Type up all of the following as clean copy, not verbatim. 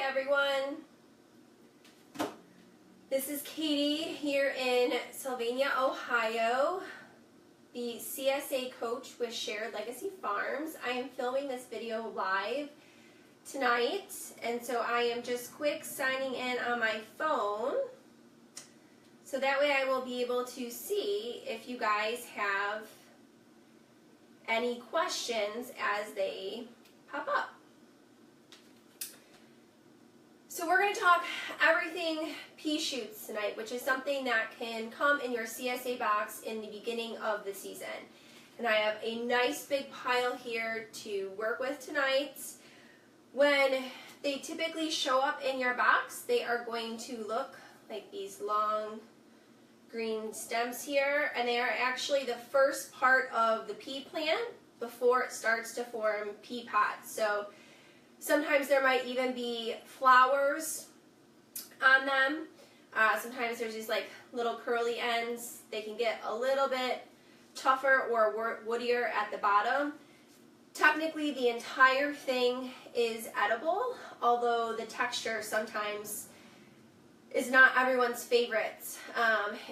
everyone. This is Katie here in Sylvania, Ohio, the CSA coach with Shared Legacy Farms. I am filming this video live tonight, and so I am just quick signing in on my phone, so that way I will be able to see if you guys have any questions as they pop up. So we're going to talk everything pea shoots tonight, which is something that can come in your CSA box in the beginning of the season. And I have a nice big pile here to work with tonight. When they typically show up in your box, they are going to look like these long green stems here, and they are actually the first part of the pea plant before it starts to form pea pods. So sometimes there might even be flowers on them. Sometimes there's these like little curly ends. They can get a little bit tougher or woodier at the bottom. Technically, the entire thing is edible, although the texture sometimes is not everyone's favorite,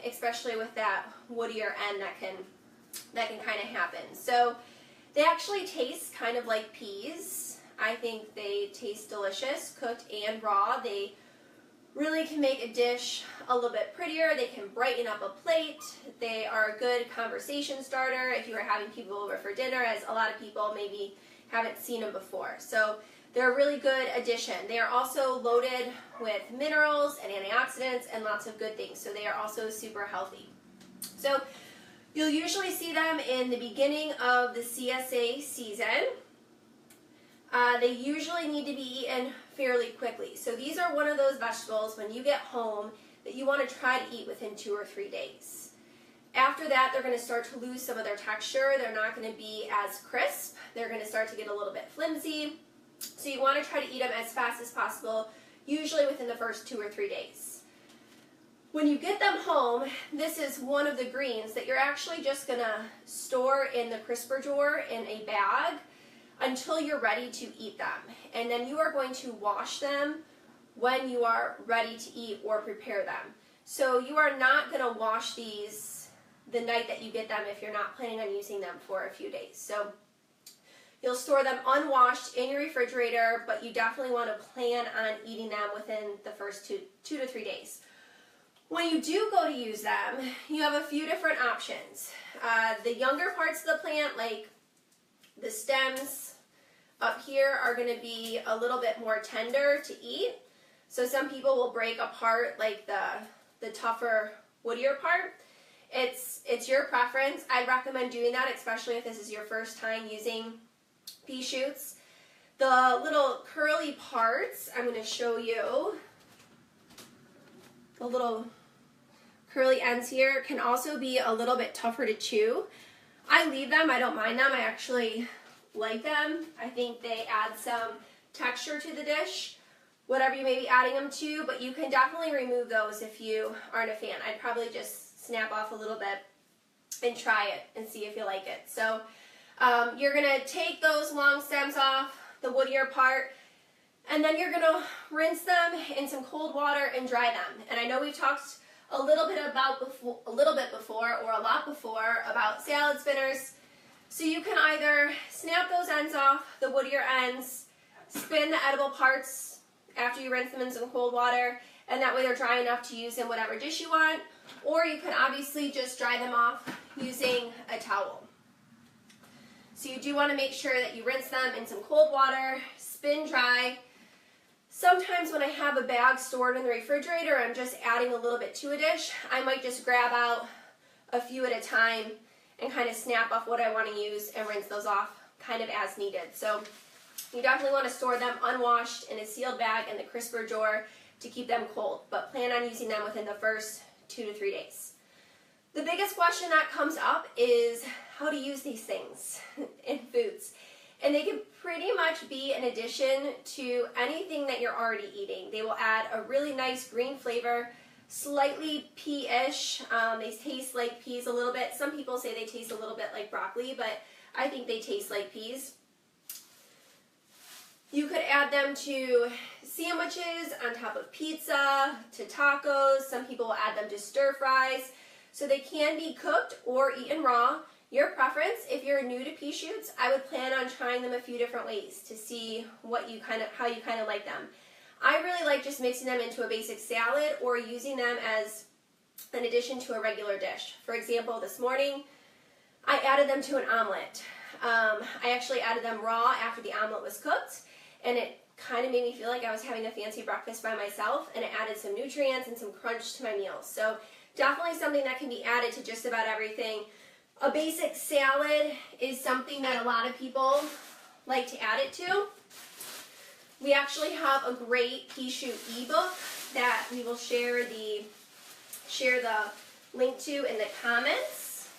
especially with that woodier end that can kind of happen. So they actually taste kind of like peas. I think they taste delicious, cooked and raw. They really can make a dish a little bit prettier. They can brighten up a plate. They are a good conversation starter if you are having people over for dinner, as a lot of people maybe haven't seen them before. So they're a really good addition. They are also loaded with minerals and antioxidants and lots of good things. So they are also super healthy. So you'll usually see them in the beginning of the CSA season. They usually need to be eaten fairly quickly. So these are one of those vegetables when you get home that you want to try to eat within 2 or 3 days. After that, they're going to start to lose some of their texture. They're not going to be as crisp. They're going to start to get a little bit flimsy. So you want to try to eat them as fast as possible, usually within the first 2 or 3 days. When you get them home, this is one of the greens that you're actually just going to store in the crisper drawer in a bag until you're ready to eat them. And then you are going to wash them when you are ready to eat or prepare them. So you are not going to wash these the night that you get them if you're not planning on using them for a few days. So you'll store them unwashed in your refrigerator, but you definitely want to plan on eating them within the first 2 to 3 days. When you do go to use them, you have a few different options. The younger parts of the plant, like the stems up here, are going to be a little bit more tender to eat. So some people will break apart like the tougher, woodier part. It's your preference. I'd recommend doing that, especially if this is your first time using pea shoots. The little curly parts, I'm going to show you. The little curly ends here can also be a little bit tougher to chew. I leave them. I don't mind them. I actually like them. I think they add some texture to the dish, whatever you may be adding them to, but you can definitely remove those if you aren't a fan. I'd probably just snap off a little bit and try it and see if you like it. So you're going to take those long stems off, the woodier part, and then you're going to rinse them in some cold water and dry them. And I know we've talked a little bit before or a lot before about salad spinners. So you can either snap those ends off, the woodier ends, spin the edible parts after you rinse them in some cold water, and that way they're dry enough to use in whatever dish you want, or you can obviously just dry them off using a towel. So you do want to make sure that you rinse them in some cold water, spin dry. Sometimes when I have a bag stored in the refrigerator, I'm just adding a little bit to a dish. I might just grab out a few at a time and kind of snap off what I want to use and rinse those off kind of as needed. So you definitely want to store them unwashed in a sealed bag in the crisper drawer to keep them cold, but plan on using them within the first 2 to 3 days. The biggest question that comes up is how to use these things in foods. And they can pretty much be an addition to anything that you're already eating. They will add a really nice green flavor, slightly pea-ish. They taste like peas a little bit. Some people say they taste a little bit like broccoli, but I think they taste like peas. You could add them to sandwiches, on top of pizza, to tacos. Some people will add them to stir fries. So they can be cooked or eaten raw. Your preference. If you're new to pea shoots, I would plan on trying them a few different ways to see how you kind of like them. I really like just mixing them into a basic salad or using them as an addition to a regular dish. For example, this morning I added them to an omelet. I actually added them raw after the omelet was cooked, and it kind of made me feel like I was having a fancy breakfast by myself, and it added some nutrients and some crunch to my meals. So definitely something that can be added to just about everything. A basic salad is something that a lot of people like to add it to. We actually have a great pea shoot ebook that we will share the link to in the comments.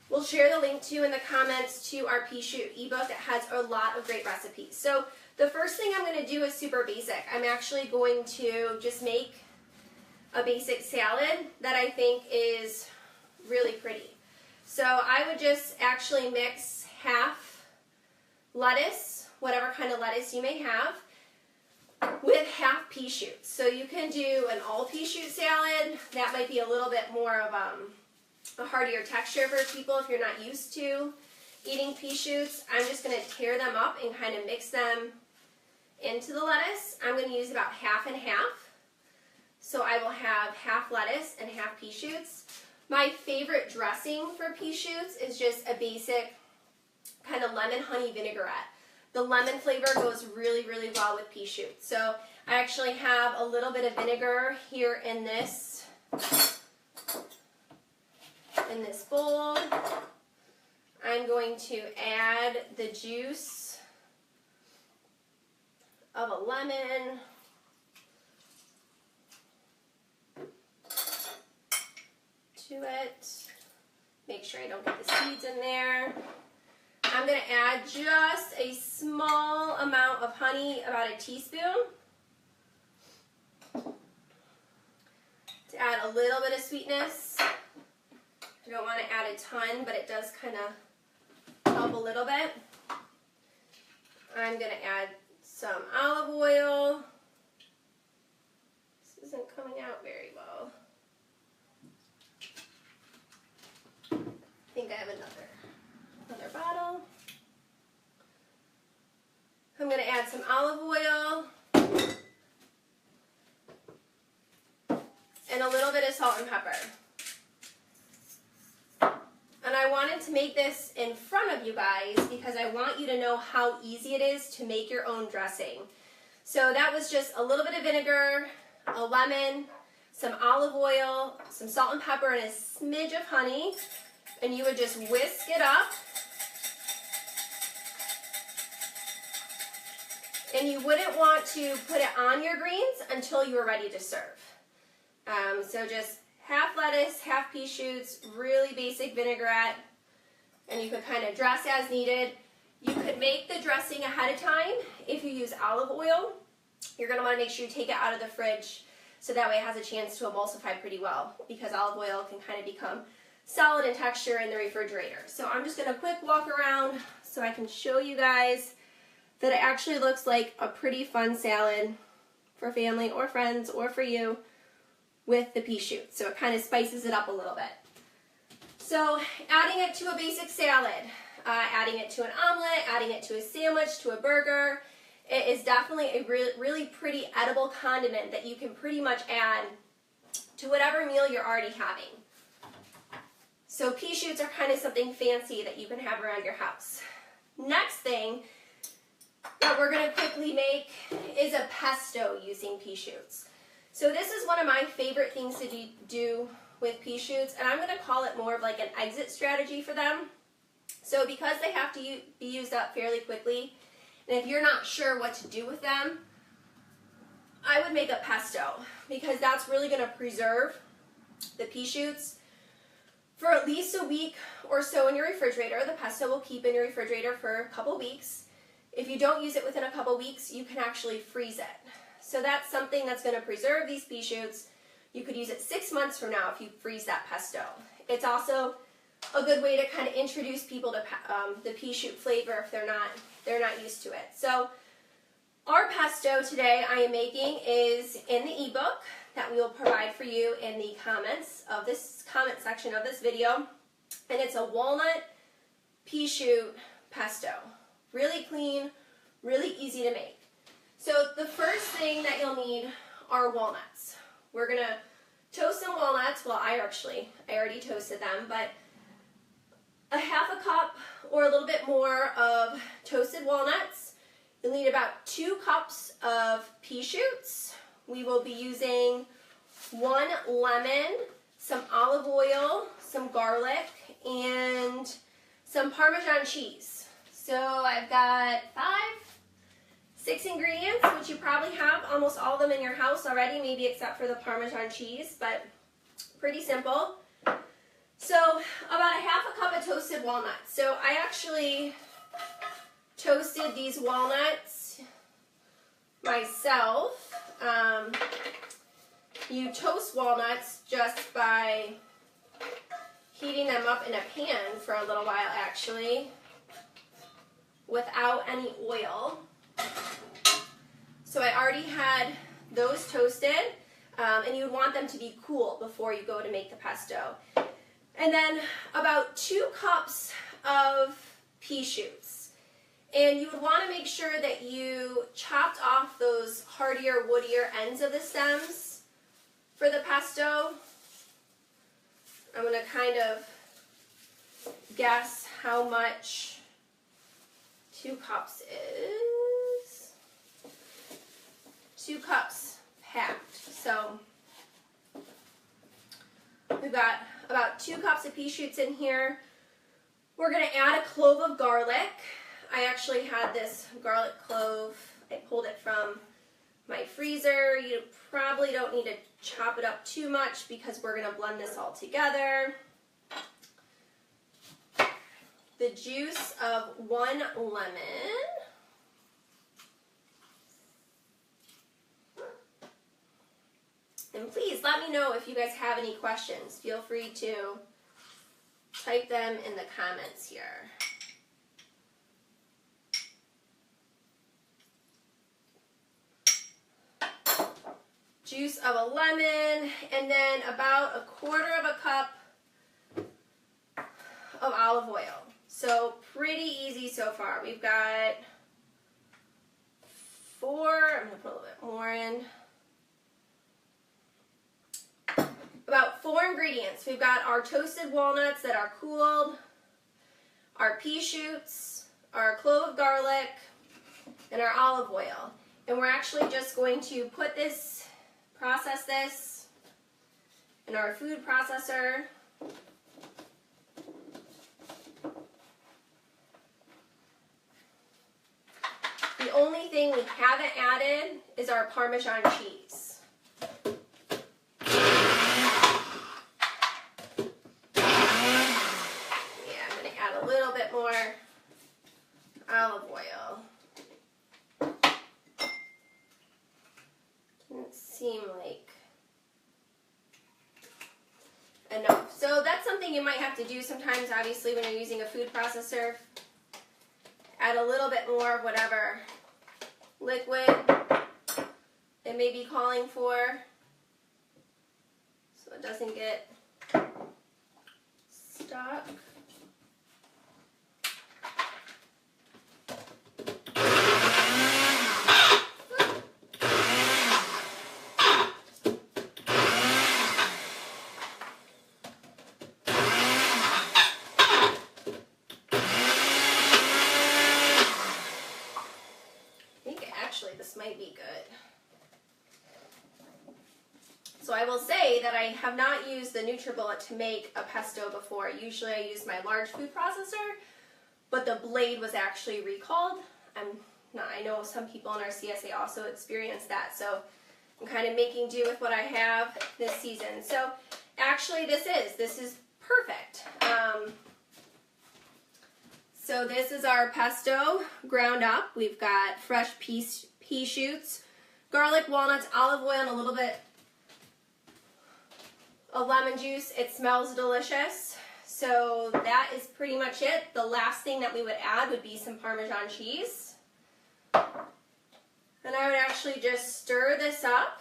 We'll share the link to in the comments to our pea shoot ebook that has a lot of great recipes. So the first thing I'm going to do is super basic. I'm actually going to just make a basic salad that I think is really pretty. So I would just actually mix half lettuce, whatever kind of lettuce you may have, with half pea shoots. So you can do an all pea shoot salad. That might be a little bit more of a heartier texture for people if you're not used to eating pea shoots. I'm just going to tear them up and kind of mix them into the lettuce. I'm going to use about half and half. So I will have half lettuce and half pea shoots. My favorite dressing for pea shoots is just a basic kind of lemon honey vinaigrette. The lemon flavor goes really, really well with pea shoots. So I actually have a little bit of vinegar here in this bowl. I'm going to add the juice of a lemon. To it. Make sure I don't get the seeds in there. I'm going to add just a small amount of honey, about a teaspoon, to add a little bit of sweetness. I don't want to add a ton, but it does kind of help a little bit. I'm going to add some olive oil. This isn't coming out very well. I think I have another bottle. I'm going to add some olive oil and a little bit of salt and pepper. And I wanted to make this in front of you guys because I want you to know how easy it is to make your own dressing. So that was just a little bit of vinegar, a lemon, some olive oil, some salt and pepper, and a smidge of honey. And you would just whisk it up. And you wouldn't want to put it on your greens until you were ready to serve. So just half lettuce, half pea shoots, really basic vinaigrette, and you could kind of dress as needed. You could make the dressing ahead of time. If you use olive oil, you're going to want to make sure you take it out of the fridge so that way it has a chance to emulsify pretty well, because olive oil can kind of become solid in texture in the refrigerator. So I'm just going to quick walk around so I can show you guys that it actually looks like a pretty fun salad for family or friends or for you with the pea shoots. So it kind of spices it up a little bit. So adding it to a basic salad, adding it to an omelet, adding it to a sandwich, to a burger, it is definitely a really pretty edible condiment that you can pretty much add to whatever meal you're already having. So pea shoots are kind of something fancy that you can have around your house. Next thing that we're going to quickly make is a pesto using pea shoots. So this is one of my favorite things to do with pea shoots, and I'm going to call it more of like an exit strategy for them. So because they have to be used up fairly quickly, and if you're not sure what to do with them, I would make a pesto, because that's really going to preserve the pea shoots for at least a week or so in your refrigerator. The pesto will keep in your refrigerator for a couple weeks. If you don't use it within a couple weeks, you can actually freeze it. So that's something that's going to preserve these pea shoots. You could use it 6 months from now if you freeze that pesto. It's also a good way to kind of introduce people to the pea shoot flavor if they're not used to it. So our pesto today I am making is in the ebook that we will provide for you in the comment section of this video, and it's a walnut pea shoot pesto. Really clean, really easy to make. So the first thing that you'll need are walnuts. We're gonna toast some walnuts. Well, I already toasted them, but a half a cup or a little bit more of toasted walnuts. You'll need about 2 cups of pea shoots. We will be using 1 lemon, some olive oil, some garlic, and some Parmesan cheese. So I've got 6 ingredients, which you probably have almost all of them in your house already, maybe except for the Parmesan cheese, but pretty simple. So about a half a cup of toasted walnuts. So I actually toasted these walnuts myself. You toast walnuts just by heating them up in a pan for a little while, actually, without any oil. So I already had those toasted, and you would want them to be cool before you go to make the pesto. And then about 2 cups of pea shoots. And you would want to make sure that you chopped off those hardier, woodier ends of the stems for the pesto. I'm going to kind of guess how much 2 cups is. 2 cups packed. So we've got about 2 cups of pea shoots in here. We're going to add a clove of garlic. I actually had this garlic clove. I pulled it from my freezer. You probably don't need to chop it up too much because we're going to blend this all together. The juice of 1 lemon. And please let me know if you guys have any questions. Feel free to type them in the comments here. Juice of a lemon, and then about a 1/4 cup of olive oil. So pretty easy so far. We've got 4, I'm going to put a little bit more in. About 4 ingredients. We've got our toasted walnuts that are cooled, our pea shoots, our clove of garlic, and our olive oil. And we're actually just going to process this in our food processor. The only thing we haven't added is our Parmesan cheese. More olive oil. Doesn't seem like enough. So that's something you might have to do sometimes, obviously, when you're using a food processor. Add a little bit more of whatever liquid it may be calling for, so it doesn't get stuck. Might be good. So I will say that I have not used the NutriBullet to make a pesto before. Usually I use my large food processor, but the blade was actually recalled. I know some people in our CSA also experienced that, so I'm kind of making do with what I have this season. So actually this is perfect. So this is our pesto ground up. We've got fresh pea shoots, garlic, walnuts, olive oil, and a little bit of lemon juice. It smells delicious. So that is pretty much it. The last thing that we would add would be some Parmesan cheese. And I would actually just stir this up.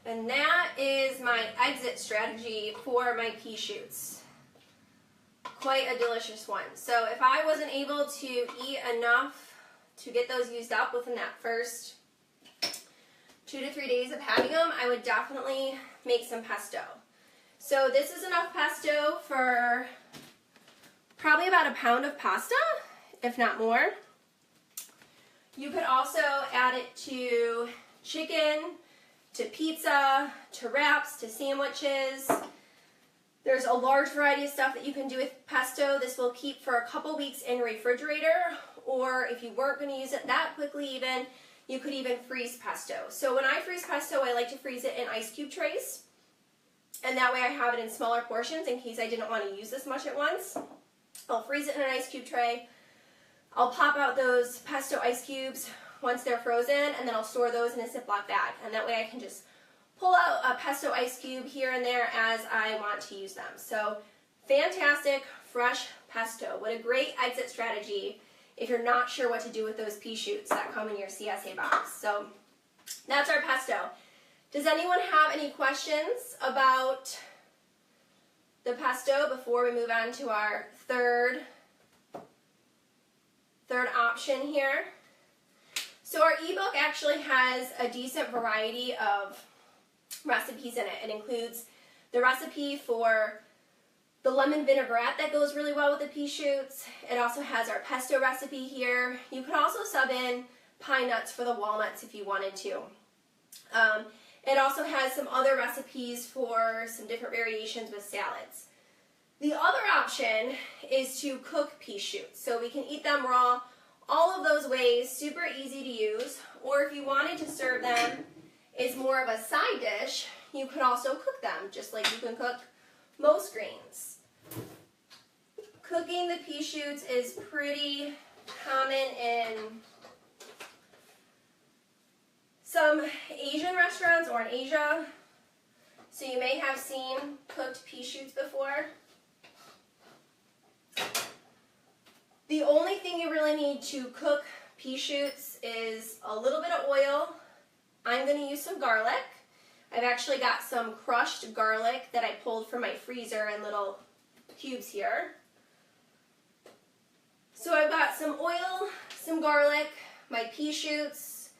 And that is my exit strategy for my pea shoots. Quite a delicious one. So if I wasn't able to eat enough to get those used up within that first 2 to 3 days of having them, I would definitely make some pesto. So this is enough pesto for probably about a pound of pasta, if not more. You could also add it to chicken, to pizza, to wraps, to sandwiches. There's a large variety of stuff that you can do with pesto. This will keep for a couple weeks in the refrigerator, or if you weren't going to use it that quickly even, you could even freeze pesto. So when I freeze pesto, I like to freeze it in ice cube trays, and that way I have it in smaller portions in case I didn't want to use this much at once. I'll freeze it in an ice cube tray. I'll pop out those pesto ice cubes once they're frozen, and then I'll store those in a Ziploc bag, and that way I can just pull out a pesto ice cube here and there as I want to use them. So fantastic fresh pesto. What a great exit strategy if you're not sure what to do with those pea shoots that come in your CSA box. So that's our pesto. Does anyone have any questions about the pesto before we move on to our third option here? So our ebook actually has a decent variety of recipes in it. It includes the recipe for the lemon vinaigrette that goes really well with the pea shoots. It also has our pesto recipe here. You could also sub in pine nuts for the walnuts if you wanted to. It also has some other recipes for some different variations with salads. The other option is to cook pea shoots. So we can eat them raw. All of those ways, super easy to use. Or if you wanted to serve them as more of a side dish, you could also cook them, just like you can cook most greens. Cooking the pea shoots is pretty common in some Asian restaurants or in Asia. So you may have seen cooked pea shoots before. The only thing you really need to cook pea shoots is a little bit of oil. I'm going to use some garlic. I've actually got some crushed garlic that I pulled from my freezer in little cubes here. So I've got some oil, some garlic, my pea shoots.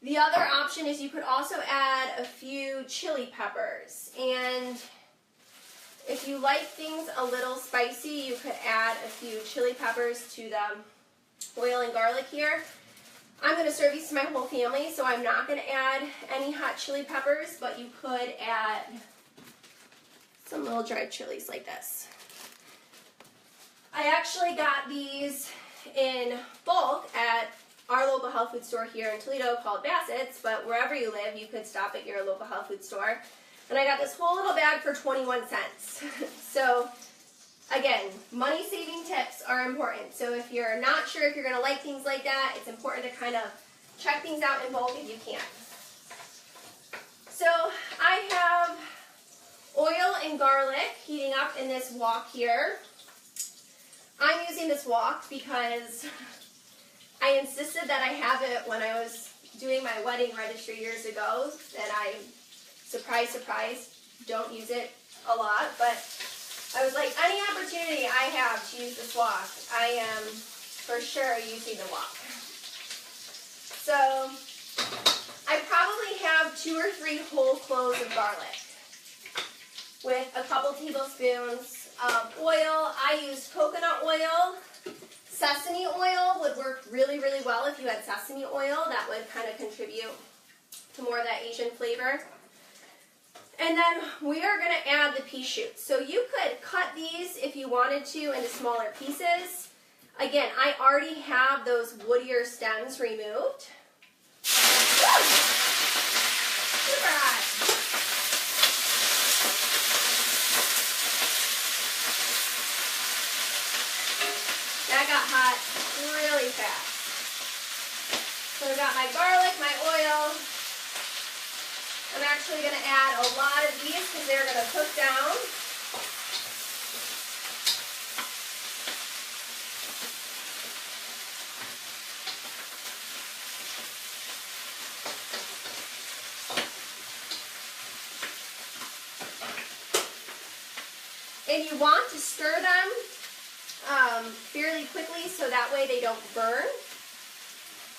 The other option is you could also add a few chili peppers. And if you like things a little spicy, you could add a few chili peppers to the oil and garlic here. I'm going to serve these to my whole family, so I'm not going to add any hot chili peppers, but you could add some little dried chilies like this. I actually got these in bulk at our local health food store here in Toledo called Bassett's, but wherever you live, you could stop at your local health food store. And I got this whole little bag for 21 cents. So again, money saving tips are important. So if you're not sure if you're going to like things like that, it's important to kind of check things out in bulk if you can. So I have oil and garlic heating up in this wok here. I'm using this wok because I insisted that I have it when I was doing my wedding registry years ago, that I, surprise, surprise, don't use it a lot, but I was like, any opportunity I have to use this wok, I am for sure using the wok. So I probably have 2 or 3 whole cloves of garlic with a couple tablespoons of oil. I use coconut oil. Sesame oil would work really, really well if you had sesame oil. That would kind of contribute to more of that Asian flavor. And then we are going to add the pea shoots. So you could cut these if you wanted to into smaller pieces. Again, I already have those woodier stems removed. Woo! Super hot. That got hot really fast. So I got my garlic, my oil, I'm actually going to add a lot of these because they're going to cook down. And you want to stir them fairly quickly so that way they don't burn.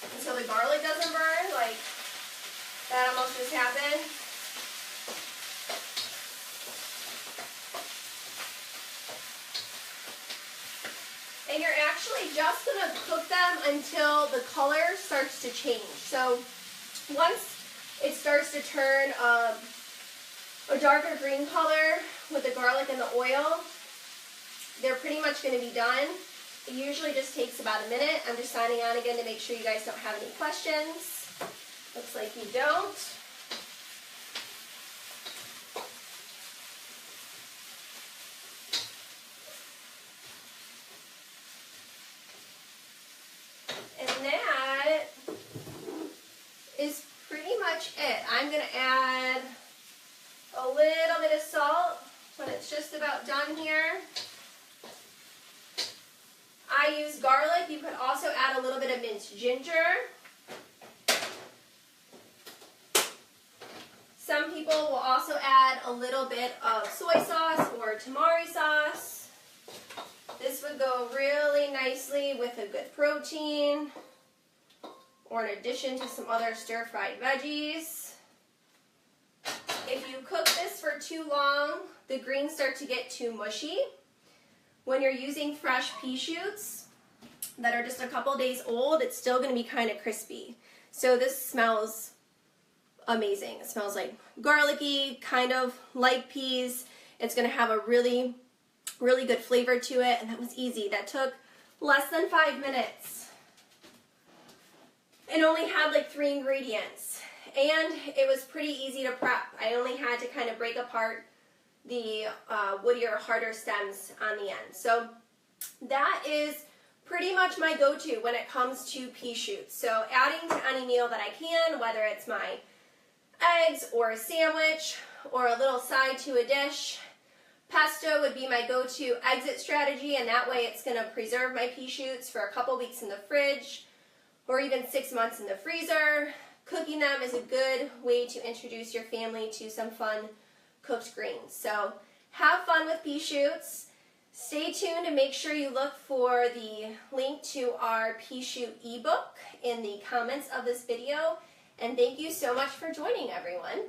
And so the garlic doesn't burn, like that almost just happened. And you're actually just going to cook them until the color starts to change. So once it starts to turn a darker green color with the garlic and the oil, they're pretty much going to be done. It usually just takes about a minute. I'm just signing on again to make sure you guys don't have any questions. Looks like you don't. And that is pretty much it. I'm going to add a little bit of salt when it's just about done here. I use garlic. You could also add a little bit of minced ginger. Some people will also add a little bit of soy sauce or tamari sauce. This would go really nicely with a good protein or in addition to some other stir-fried veggies. If you cook this for too long, the greens start to get too mushy. When you're using fresh pea shoots that are just a couple days old, it's still going to be kind of crispy. So this smells amazing. It smells like garlicky, kind of like peas. It's going to have a really, really good flavor to it, and that was easy. That took less than 5 minutes and only had like 3 ingredients. And it was pretty easy to prep. I only had to kind of break apart the woodier, harder stems on the end. So that is pretty much my go-to when it comes to pea shoots. So adding to any meal that I can, whether it's my eggs or a sandwich or a little side to a dish. Pesto would be my go-to exit strategy, and that way it's going to preserve my pea shoots for a couple weeks in the fridge or even 6 months in the freezer. Cooking them is a good way to introduce your family to some fun cooked greens. So have fun with pea shoots. Stay tuned and make sure you look for the link to our pea shoot ebook in the comments of this video. And thank you so much for joining, everyone.